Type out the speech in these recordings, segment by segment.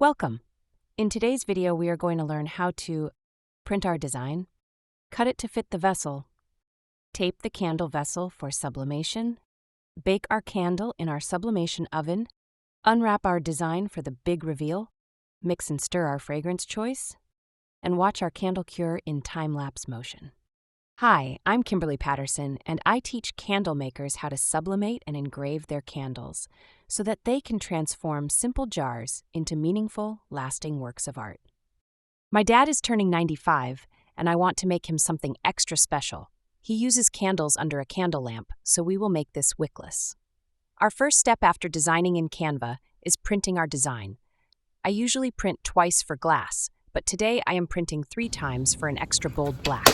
Welcome. In today's video, we are going to learn how to print our design, cut it to fit the vessel, tape the candle vessel for sublimation, bake our candle in our sublimation oven, unwrap our design for the big reveal, mix and stir our fragrance choice, and watch our candle cure in time-lapse motion. Hi, I'm Kimberly Patterson, and I teach candle makers how to sublimate and engrave their candles so that they can transform simple jars into meaningful, lasting works of art. My dad is turning 95, and I want to make him something extra special. He uses candles under a candle lamp, so we will make this wickless. Our first step after designing in Canva is printing our design. I usually print twice for glass, but today I am printing 3 times for an extra bold black.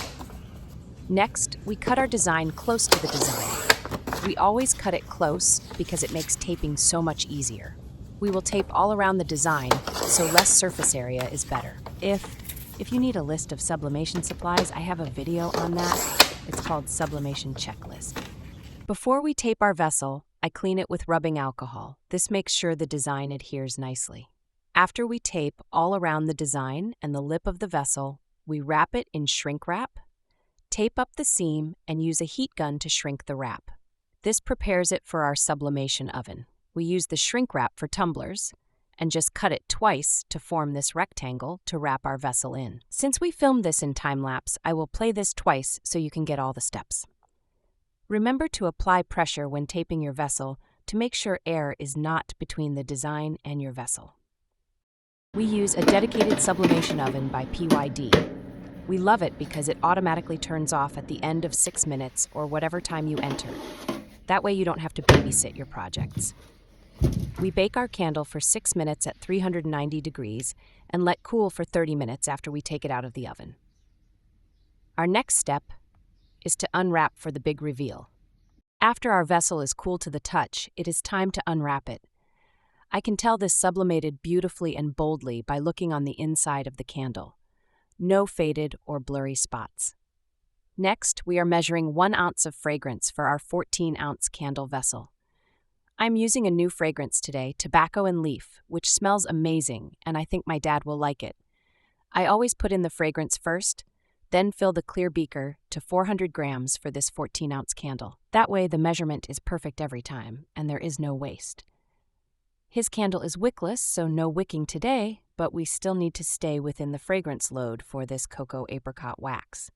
Next, we cut our design close to the design. We always cut it close because it makes taping so much easier. We will tape all around the design, so less surface area is better. If you need a list of sublimation supplies, I have a video on that. It's called Sublimation Checklist. Before we tape our vessel, I clean it with rubbing alcohol. This makes sure the design adheres nicely. After we tape all around the design and the lip of the vessel, we wrap it in shrink wrap, tape up the seam, and use a heat gun to shrink the wrap. This prepares it for our sublimation oven. We use the shrink wrap for tumblers and just cut it twice to form this rectangle to wrap our vessel in. Since we filmed this in time-lapse, I will play this twice so you can get all the steps. Remember to apply pressure when taping your vessel to make sure air is not between the design and your vessel. We use a dedicated sublimation oven by PYD. We love it because it automatically turns off at the end of 6 minutes or whatever time you enter. That way you don't have to babysit your projects. We bake our candle for 6 minutes at 390 degrees and let cool for 30 minutes after we take it out of the oven. Our next step is to unwrap for the big reveal. After our vessel is cool to the touch, it is time to unwrap it. I can tell this sublimated beautifully and boldly by looking on the inside of the candle. No faded or blurry spots. Next, we are measuring 1 ounce of fragrance for our 14-ounce candle vessel. I'm using a new fragrance today, Tobacco and Leaf, which smells amazing, and I think my dad will like it. I always put in the fragrance first, then fill the clear beaker to 400 grams for this 14-ounce candle. That way the measurement is perfect every time, and there is no waste. His candle is wickless, so no wicking today, but we still need to stay within the fragrance load for this cocoa apricot wax.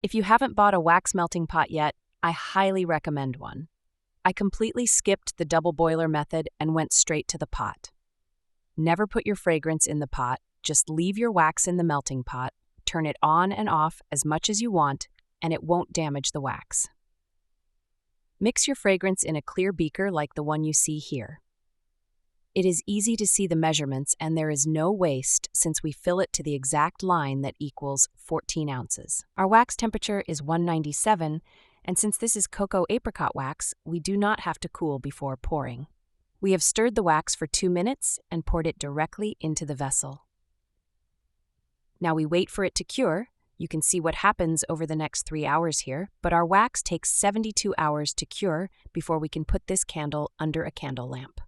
If you haven't bought a wax melting pot yet, I highly recommend one. I completely skipped the double boiler method and went straight to the pot. Never put your fragrance in the pot, just leave your wax in the melting pot, turn it on and off as much as you want, and it won't damage the wax. Mix your fragrance in a clear beaker like the one you see here. It is easy to see the measurements, and there is no waste since we fill it to the exact line that equals 14 ounces. Our wax temperature is 197, and since this is cocoa apricot wax, we do not have to cool before pouring. We have stirred the wax for 2 minutes and poured it directly into the vessel. Now we wait for it to cure. You can see what happens over the next 3 hours here, but our wax takes 72 hours to cure before we can put this candle under a candle lamp.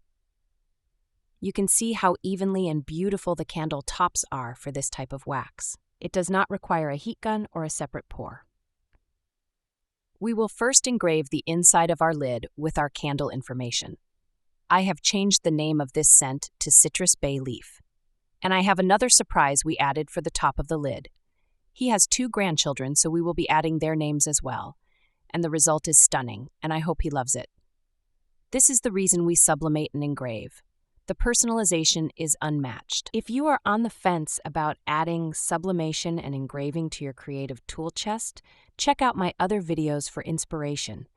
You can see how evenly and beautiful the candle tops are for this type of wax. It does not require a heat gun or a separate pour. We will first engrave the inside of our lid with our candle information. I have changed the name of this scent to Citrus Bay Leaf. And I have another surprise we added for the top of the lid. He has 2 grandchildren, so we will be adding their names as well. And the result is stunning, and I hope he loves it. This is the reason we sublimate and engrave. The personalization is unmatched. If you are on the fence about adding sublimation and engraving to your creative tool chest, check out my other videos for inspiration.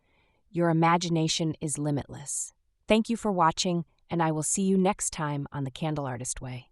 Your imagination is limitless. Thank you for watching, and I will see you next time on The Candle Artist Way.